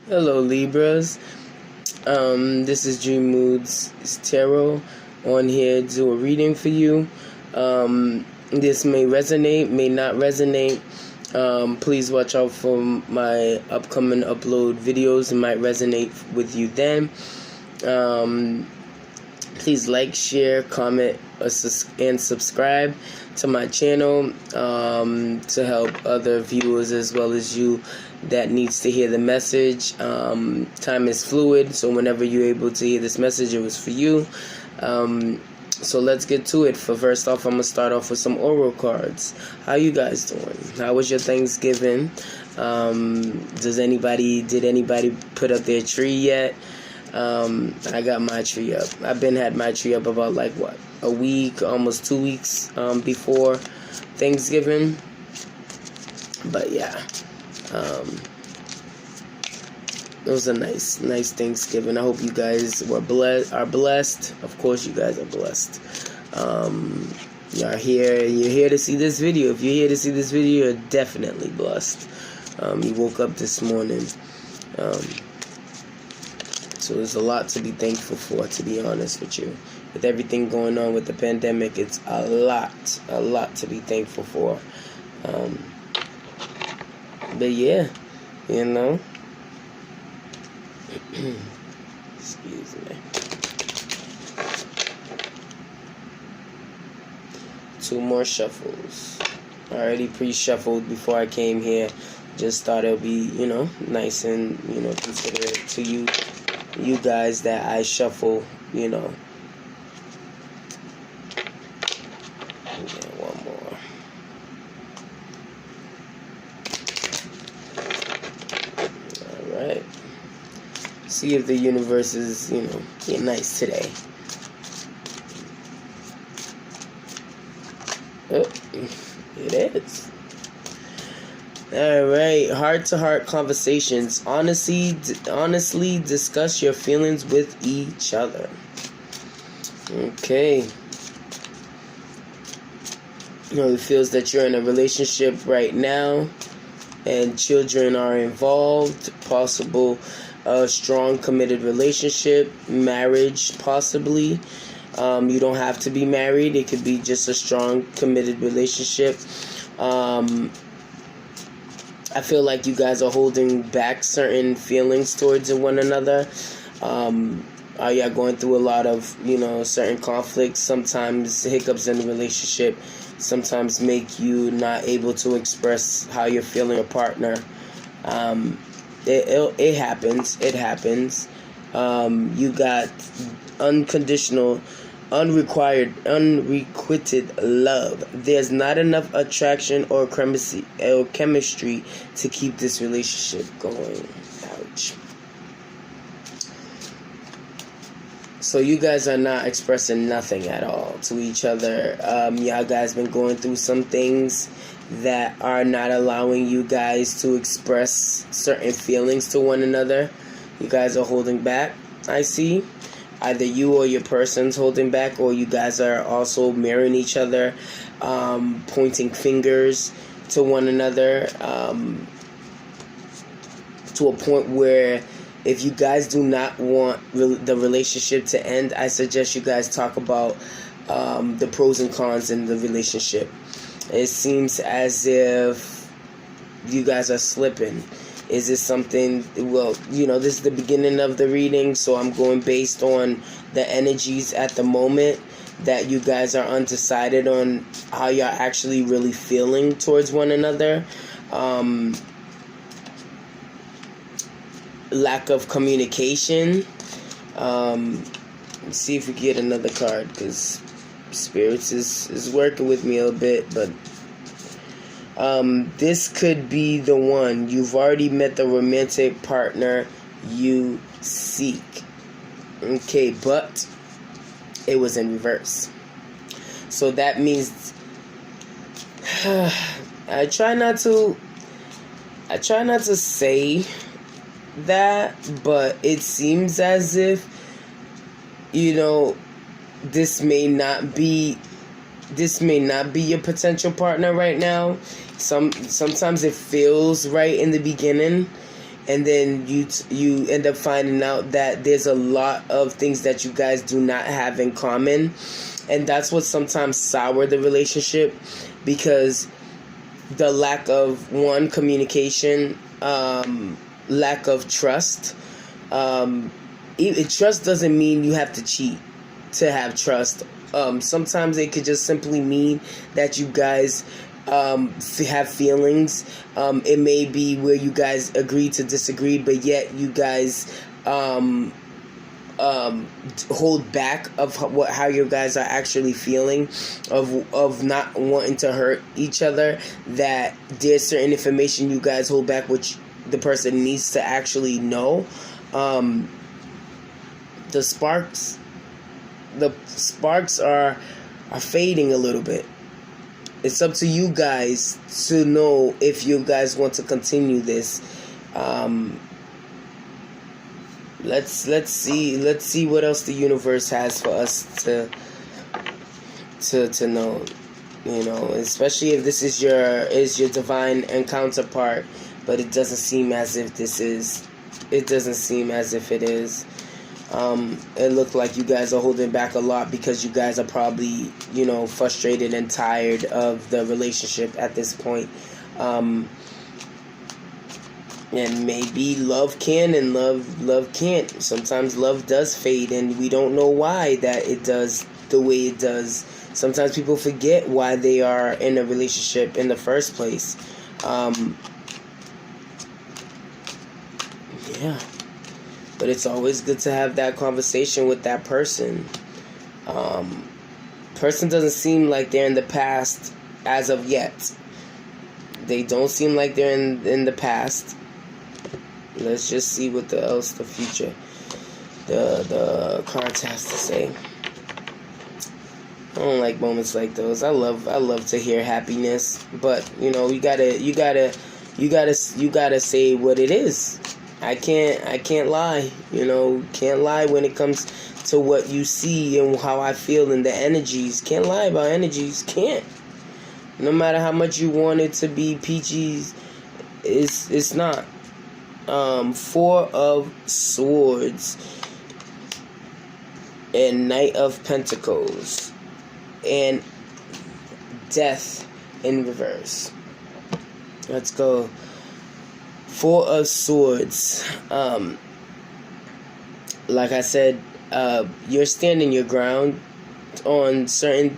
Hello, Libras. This is Dream Moods Tarot on here to do a reading for you. This may resonate, may not resonate. Please watch out for my upcoming upload videos. It might resonate with you then. Please like, share, comment, and subscribe to my channel to help other viewers as well as you that needs to hear the message. Time is fluid, so whenever you're able to hear this message, it was for you. So let's get to it. First off, I'm going to start off with some oral cards. How you guys doing? How was your Thanksgiving? Did anybody put up their tree yet? I got my tree up. I've had my tree up about a week, almost 2 weeks before Thanksgiving. But yeah, it was a nice Thanksgiving. I hope you guys are blessed. Of course, you guys are blessed. You're here to see this video. If you're here to see this video, you're definitely blessed. You woke up this morning. So there's a lot to be thankful for, to be honest with you. With everything going on with the pandemic, it's a lot to be thankful for. But yeah, you know. Excuse me. 2 more shuffles. I already pre-shuffled before I came here. Just thought it would be, nice and, considerate to you guys that I shuffle, Yeah, one more. Alright. See if the universe is, being nice today. Oh, it is. Alright, heart-to-heart conversations. Honestly discuss your feelings with each other. Okay. It feels that you're in a relationship right now and children are involved. Possible strong committed relationship, marriage possibly. You don't have to be married. It could be just a strong committed relationship. I feel like you guys are holding back certain feelings towards one another. Are y'all going through a lot of, certain conflicts? Sometimes hiccups in the relationship sometimes make you not able to express how you're feeling your partner. It happens. It happens. You got unconditional, unrequited love. There's not enough attraction or chemistry to keep this relationship going. Ouch. So you guys are not expressing nothing at all to each other. Y'all guys been going through some things that are not allowing you guys to express certain feelings to one another. You guys are holding back, I see. Either you or your person's holding back, or you guys are also mirroring each other, pointing fingers to one another, to a point where if you guys do not want the relationship to end, I suggest you guys talk about the pros and cons in the relationship. It seems as if you guys are slipping. Is this something, this is the beginning of the reading, so I'm going based on the energies at the moment that you guys are undecided on how you're actually really feeling towards one another. Lack of communication. Let's see if we get another card, because Spirits is working with me a bit, but this could be the one. You've already met the romantic partner you seek. Okay, but it was in reverse. So that means I try not to say that, but it seems as if this may not be your potential partner right now. Sometimes it feels right in the beginning, and then you end up finding out that there's a lot of things that you guys do not have in common, and that's what sometimes sour the relationship, because the lack of communication, lack of trust. Trust doesn't mean you have to cheat to have trust. Sometimes it could just simply mean that you guys have feelings. It may be where you guys agree to disagree, but yet you guys hold back of how you guys are actually feeling, of not wanting to hurt each other, that there's certain information you guys hold back which the person needs to actually know. The sparks are fading a little bit. It's up to you guys to know if you guys want to continue this. Let's see what else the universe has for us to know. You know, especially if this is your divine and counterpart, but it doesn't seem as if this is. It doesn't seem as if it is. It looked like you guys are holding back a lot because you guys are probably, frustrated and tired of the relationship at this point. And maybe love can and love can't. Sometimes love does fade, and we don't know why that it does the way it does. Sometimes people forget why they are in a relationship in the first place. Yeah. But it's always good to have that conversation with that person. Person doesn't seem like they're in the past as of yet. They don't seem like they're in the past. Let's just see what else the future, the cards has to say. I don't like moments like those. I love to hear happiness, but you gotta say what it is. I can't lie. Can't lie when it comes to what you see and how I feel in the energies. Can't lie about energies. Can't. No matter how much you want it to be peaches, it's not. 4 of Swords and Knight of Pentacles and Death in reverse. Let's go. 4 of Swords. Like I said, you're standing your ground on certain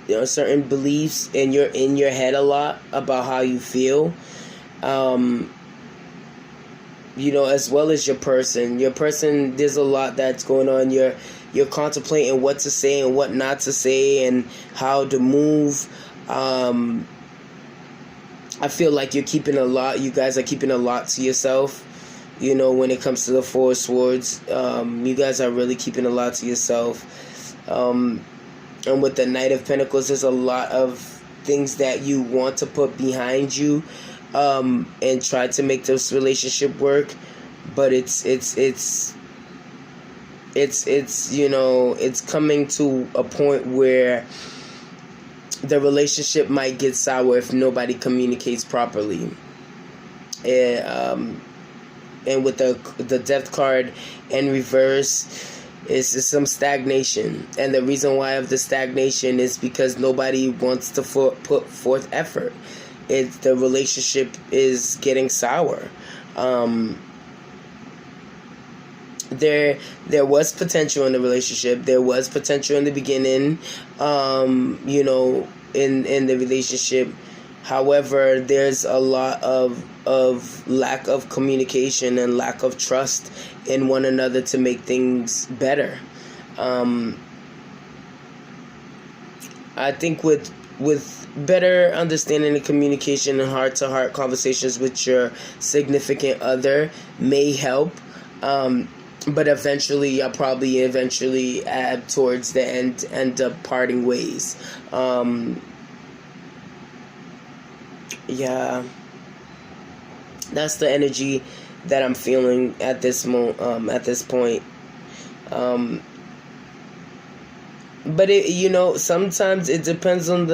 beliefs, and you're in your head a lot about how you feel. As well as your person. Your person, there's a lot that's going on. You're contemplating what to say and what not to say and how to move. I feel like you guys are keeping a lot to yourself. When it comes to the 4 of Swords, you guys are really keeping a lot to yourself. And with the Knight of Pentacles, there's a lot of things that you want to put behind you, and try to make this relationship work, but it's coming to a point where the relationship might get sour if nobody communicates properly. And with the Death card in reverse, is some stagnation, and the reason why of the stagnation is because nobody wants to put forth effort. The relationship is getting sour. There was potential in the relationship. There was potential in the beginning, in the relationship. However, there's a lot of lack of communication and lack of trust in one another to make things better. I think with better understanding and communication and heart-to-heart conversations with your significant other may help. But eventually, I'll probably add towards the end up parting ways. Yeah, that's the energy that I'm feeling at this at this point. But sometimes it depends on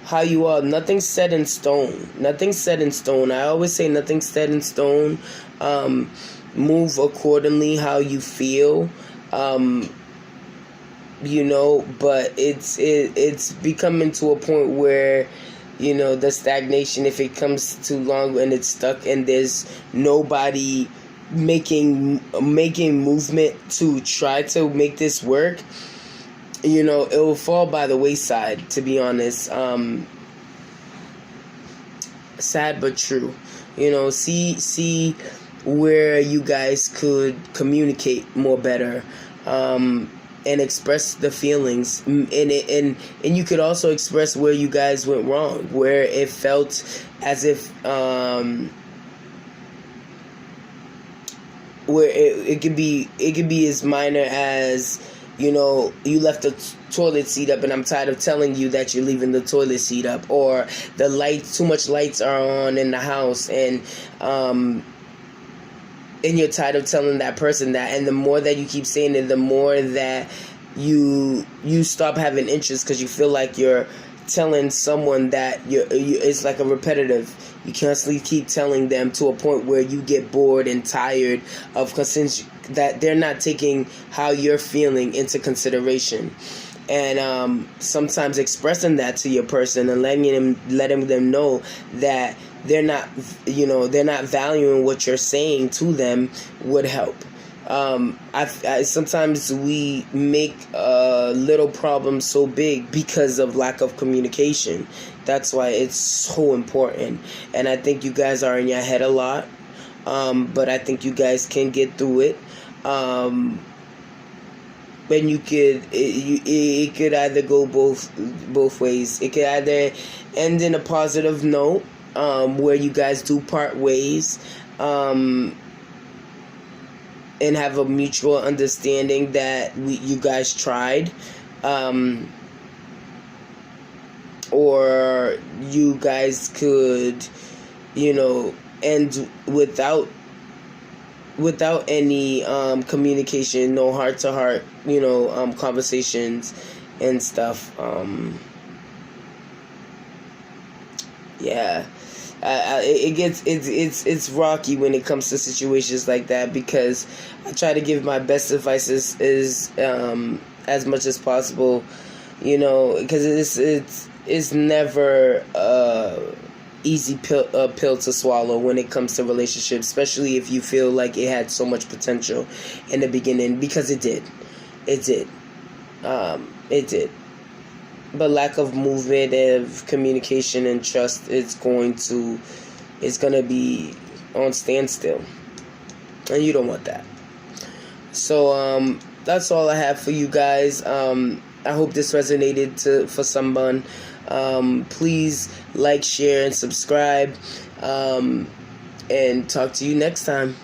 how you are. Nothing's set in stone. Nothing's set in stone. I always say nothing's set in stone. Move accordingly how you feel. You know, but it's becoming to a point where, you know, the stagnation, if it comes too long and it's stuck and there's nobody making movement to try to make this work, you know, it will fall by the wayside, to be honest. Sad but true. You know, see where you guys could communicate more better, and express the feelings, and you could also express where you guys went wrong, where it felt as if where it could be as minor as, you know, you left the toilet seat up and I'm tired of telling you that you're leaving the toilet seat up, or the lights, too much lights are on in the house, and you're tired of telling that person that, and the more that you keep saying it, the more that you stop having interest, because you feel like you're telling someone that it's like a repetitive. You constantly keep telling them to a point where you get bored and tired of, since that they're not taking how you're feeling into consideration. And sometimes expressing that to your person and letting them know that they're not valuing what you're saying to them would help. I sometimes we make little problems so big because of lack of communication. That's why it's so important. And I think you guys are in your head a lot, but I think you guys can get through it. And you could it could either go both ways. It could either end in a positive note, where you guys do part ways, and have a mutual understanding that you guys tried, or you guys could, you know, end without any communication, no heart-to-heart, you know, conversations and stuff. Yeah. It's rocky when it comes to situations like that, because I try to give my best advice as much as possible, you know, because it's never easy pill to swallow when it comes to relationships, especially if you feel like it had so much potential in the beginning, because it did. But lack of movement, of communication and trust, it's gonna be on standstill, and you don't want that. So that's all I have for you guys. I hope this resonated for someone. Please like, share, and subscribe, and talk to you next time.